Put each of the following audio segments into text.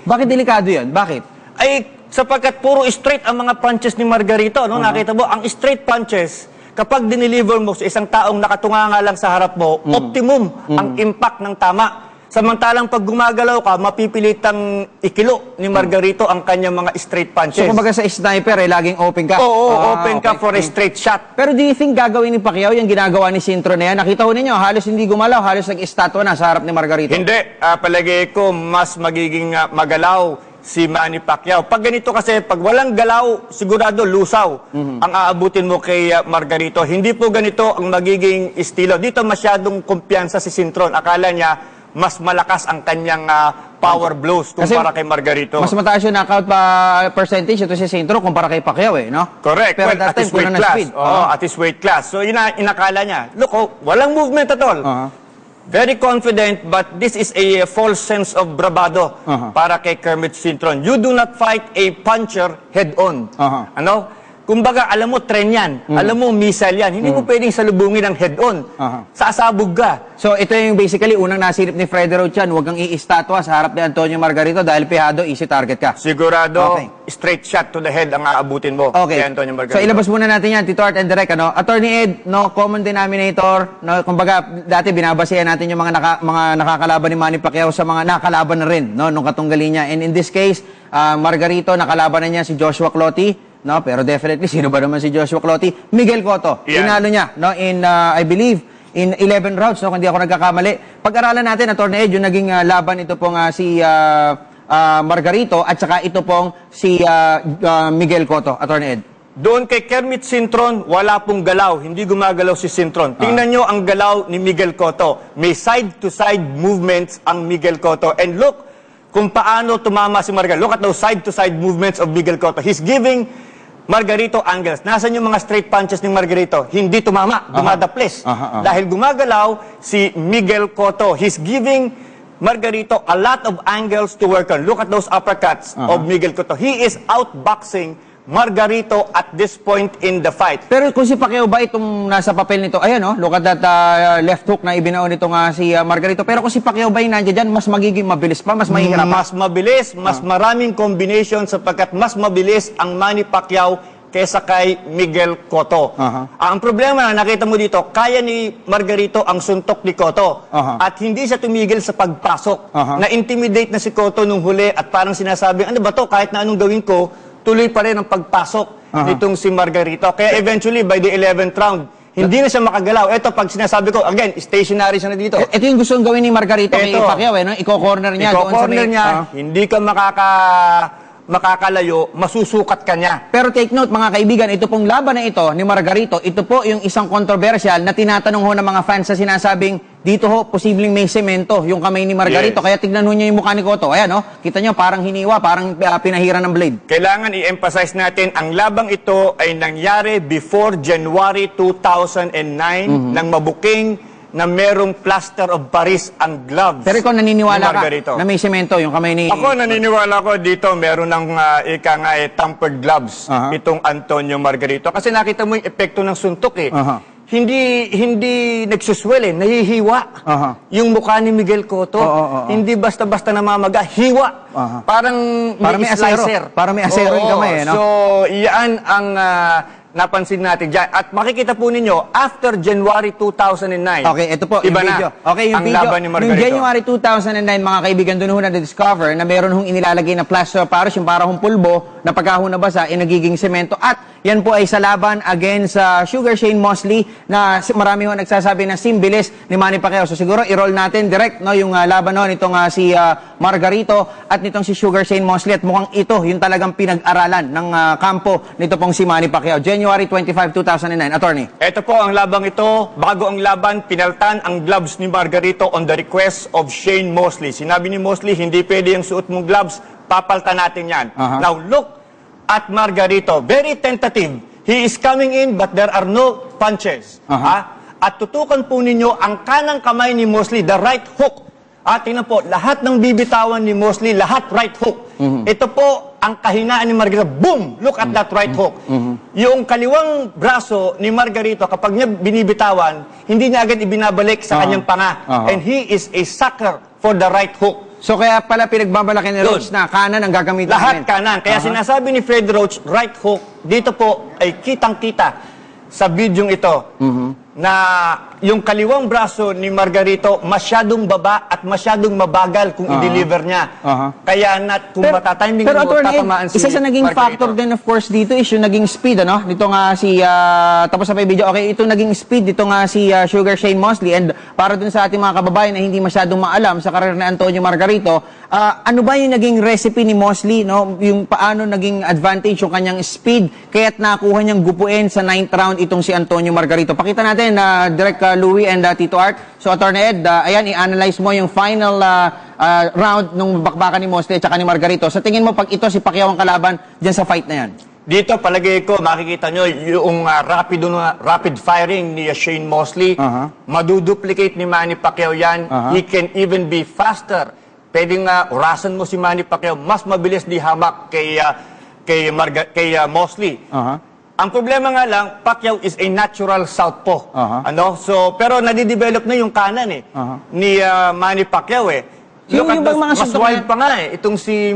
Bakit delikado yun? Bakit? Ay, sapagkat puro straight ang mga punches ni Margarito. No? Nakita mo, ang straight punches, kapag dineliver mo sa isang taong nakatunganga lang sa harap mo, optimum ang impact ng tama. Samantalang pag gumagalaw ka, mapipilitang ikilo ni Margarito ang kanyang mga straight punches. So, kumbaga sa sniper, laging open ka? Oo, open ka for a straight shot. Pero do you think gagawin ni Pacquiao yung ginagawa ni Cintron na yan? Nakita ko ninyo, halos hindi gumalaw, halos nag-estatwa na sa harap ni Margarito. Hindi. Palagay ko, mas magiging magalaw si Manny Pacquiao. Pag ganito kasi, pag walang galaw, sigurado lusaw ang aabutin mo kay Margarito. Hindi po ganito ang magiging estilo. Dito masyadong kumpiyansa si Cintron. Akala niya, mas malakas ang kanyang power blows kumpara kay Margarito. Mas mataas yung knockout percentage ito si Cintron kumpara kay Pacquiao no? Correct. Pero well, at his weight class. At his weight class. So, inakala niya. Look, walang movement at all. Very confident, but this is a false sense of bravado para kay Kermit Cintron. You do not fight a puncher head-on. Ano? Kumbaga, alam mo, tren yan. Alam mo, missile yan. Hindi mo pwedeng salubungin ng head-on. Sasabog ka. So, ito yung basically unang nasilip ni Freddy Rochan. Huwag kang iistatwa sa harap ni Antonio Margarito dahil pihado, easy target ka. Sigurado, straight shot to the head ang aabutin mo kay Antonio Margarito. So, ilabas muna natin yan, Tito Art and Direk. Ano? Attorney Ed, no, common denominator. No, kumbaga, dati binabasehan natin yung mga nakakalaban ni Manny Pacquiao sa mga nakakalaban na rin, no, nung katunggali niya. And in this case, Margarito, nakalaban na niya si Joshua Clottey. No, pero definitely, sino ba naman si Joshua Clottey? Miguel Cotto. Tinalo niya, no, in, I believe, in 11 rounds, no, kung hindi ako nagkakamali. Pag-aralan natin, Attorney Ed, yung naging laban ito pong si Margarito at saka ito pong si Miguel Cotto, Attorney Ed. Doon kay Kermit Cintron, wala pong galaw. Hindi gumagalaw si Cintron. Tingnan nyo ang galaw ni Miguel Cotto. May side-to-side movements ang Miguel Cotto. And look kung paano tumama si Margarito. Look at those side-to-side movements of Miguel Cotto. He's giving Margarito angles. Nasaan yung mga straight punches ni Margarito? Hindi tumama, dumadaples. Dahil gumagalaw si Miguel Cotto. He's giving Margarito a lot of angles to work on. Look at those uppercuts of Miguel Cotto. He is outboxing Margarito at this point in the fight. Pero kung si Pacquiao ba itong nasa papel nito, ayan no, look at that left hook na ibinaon nito nga si Margarito. Pero kung si Pacquiao ba yung nandiyan dyan, mas magiging mabilis pa, mas mahihirap pa? Mas mabilis, mas maraming combination sapagkat mas mabilis ang Manny Pacquiao kesa kay Miguel Cotto. Ang problema na nakita mo dito, kaya ni Margarito ang suntok ni Cotto. At hindi siya tumigil sa pagpasok. Na-intimidate na si Cotto nung huli at parang sinasabi, ano ba to, kahit na anong gawin ko, tuloy pa rin ang pagpasok nitong si Margarito. Kaya eventually, by the 11th round, hindi na siya makagalaw. Ito, pag sinasabi ko, again, stationary siya na dito. Ito yung gustong gawin ni Margarito kay Pacquiao, no? Iko-corner niya. Iko-corner niya, hindi ka makakalayo, masusukat ka niya. Pero take note, mga kaibigan, ito pong laban na ito ni Margarito, ito po yung isang controversial na tinatanong ho ng mga fans sa sinasabing, dito ho, posibleng may semento yung kamay ni Margarito. Kaya tignan ho niyo yung mukha ni Cotto. Ayan, no? Kita niyo, parang hiniwa, parang pinahiran ng blade. Kailangan i-emphasize natin, ang labang ito ay nangyari before January 2009 ng mabuking na merong plaster of Paris ang gloves. Pero ikaw naniniwala ka na may semento yung kamay ni... Ako naniniwala ko dito meron ng tampered gloves itong Antonio Margarito. Kasi nakita mo yung epekto ng suntok eh. Hindi nagsuswell eh, nahihiwa. Yung mukha ni Miguel Cotto, hindi basta-basta namamaga, hiwa. Parang may slicer. Parang may asero yung kamay eh, no? So, iyan ang napansin natin dyan. At makikita po ninyo, after January 2009, okay, ito po, iba yung video. Okay, yung ang video, laban ni Margarito. Yung January 2009, mga kaibigan, doon ho na-discover na meron hong inilalagay na plaster of Paris, yung parang pulbo, na pagkahon na basa, nagiging semento. At yan po ay sa laban against Sugar Shane Mosley, na marami ho nagsasabi na simbilis ni Manny Pacquiao. So siguro, i-roll natin direct no, yung laban ho nitong si Margarito at nitong si Sugar Shane Mosley. At mukhang ito, yung talagang pinag-aralan ng kampo nito pong si Manny Pacquiao. January 25, 2009. Attorney. Ito po ang labang ito. Bago ang laban, pinaltan ang gloves ni Margarito on the request of Shane Mosley. Sinabi ni Mosley, hindi pwede yung suot mong gloves, papaltan natin yan. Now, look at Margarito. Very tentative. He is coming in, but there are no punches. At tutukan po ninyo ang kanang kamay ni Mosley, the right hook. At tingnan po, lahat ng bibitawan ni Mosley, lahat right hook. Ito po ang kahinaan ni Margarito. Boom! Look at that right hook. Yung kaliwang braso ni Margarito, kapag niya binibitawan, hindi niya agad ibinabalik sa kanyang panga. And he is a sucker for the right hook. So kaya pala pinagbabalaki ni Roach Yun. na kanan ang gagamitin Lahat namin. kanan. Kaya sinasabi ni Fred Roach, right hook, dito po ay kitang-kita sa bidyong ito na yung kaliwang braso ni Margarito masyadong baba at masyadong mabagal kung i-deliver niya. Kaya kung matatiming pero mo, Attorney tatamaan Ed, si isa sa naging Margarito. factor din of course dito is yung naging speed, ano? Nito nga si, tapos na pa yung video, okay, ito naging speed, dito nga si Sugar Shane Mosley, and para dun sa ating mga kababayan na hindi masyadong maalam sa karir ni Antonio Margarito, ano ba yung naging recipe ni Mosley, no? Yung paano naging advantage yung kanyang speed, kaya't nakuha niyang gupuin sa 9th round itong si Antonio Margarito. Pakita natin, Direk Louie and Tito Art. So, Attorney Ed, ayan, i-analyze mo yung final round nung bakbakan ni Mosley at saka ni Margarito. Sa tingin mo, pag ito si Pacquiao ang kalaban dyan sa fight na yan? Dito, palagay ko, makikita nyo yung rapid firing ni Shane Mosley. Maduduplicate ni Manny Pacquiao yan. He can even be faster. Pwedeng orasan mo si Manny Pacquiao, mas mabilis di hamak kay Mosley. Ang problema nga lang, Pacquiao is a natural southpaw. Ano? So, pero nadidevelop na yung kanan ni Manny Pacquiao Look at mas wild pa nga itong si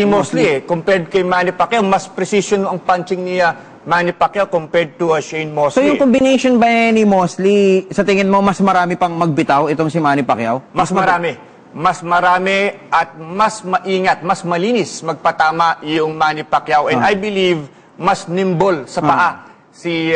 Mosley compared kay Manny Pacquiao. Mas precision ang punching ni Manny Pacquiao compared to Shane Mosley. So yung combination ba ni Mosley, sa tingin mo mas marami pang magbitaw itong si Manny Pacquiao? Mas marami. Mas marami at mas maingat, mas malinis magpatama yung Manny Pacquiao. And I believe mas nimble sa paa si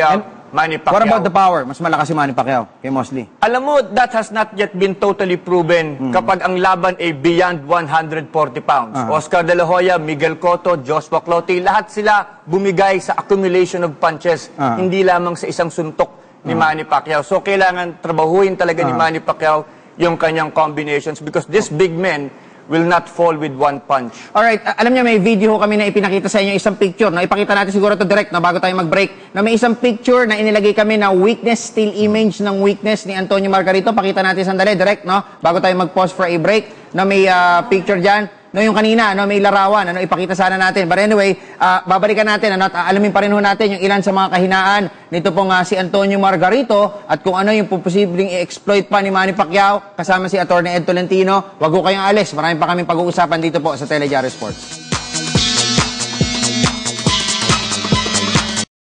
Manny Pacquiao. What about the power? Mas malakas si Manny Pacquiao kay Mosley. Alam mo, that has not yet been totally proven kapag ang laban ay beyond 140 pounds. Oscar De La Hoya, Miguel Cotto, Joshua Clottey, lahat sila bumigay sa accumulation of punches, hindi lamang sa isang suntok ni Manny Pacquiao. So kailangan trabahuin talaga ni Manny Pacquiao yung kanyang combinations because this big man will not fall with one punch. Alright, alam niyo may video kami na ipinakita sa inyo, isang picture, no? Ipakita natin siguro to direct, no? Bago tayo mag-break, na may isang picture na inilagay kami na weakness, still image ng weakness ni Antonio Margarito. Pakita natin sandali, direct, no? Bago tayo mag-pause for a break, na may picture dyan. No, yung kanina, no, may larawan, ano, ipakita sana natin. But anyway, babalikan natin, ano, at alamin pa rin ho natin yung ilan sa mga kahinaan nito pong si Antonio Margarito at kung ano yung posibleng i-exploit pa ni Manny Pacquiao kasama si Attorney Ed Tolentino. Wag ho kayong alis, marami pa kaming pag-uusapan dito po sa Telejaro Sports.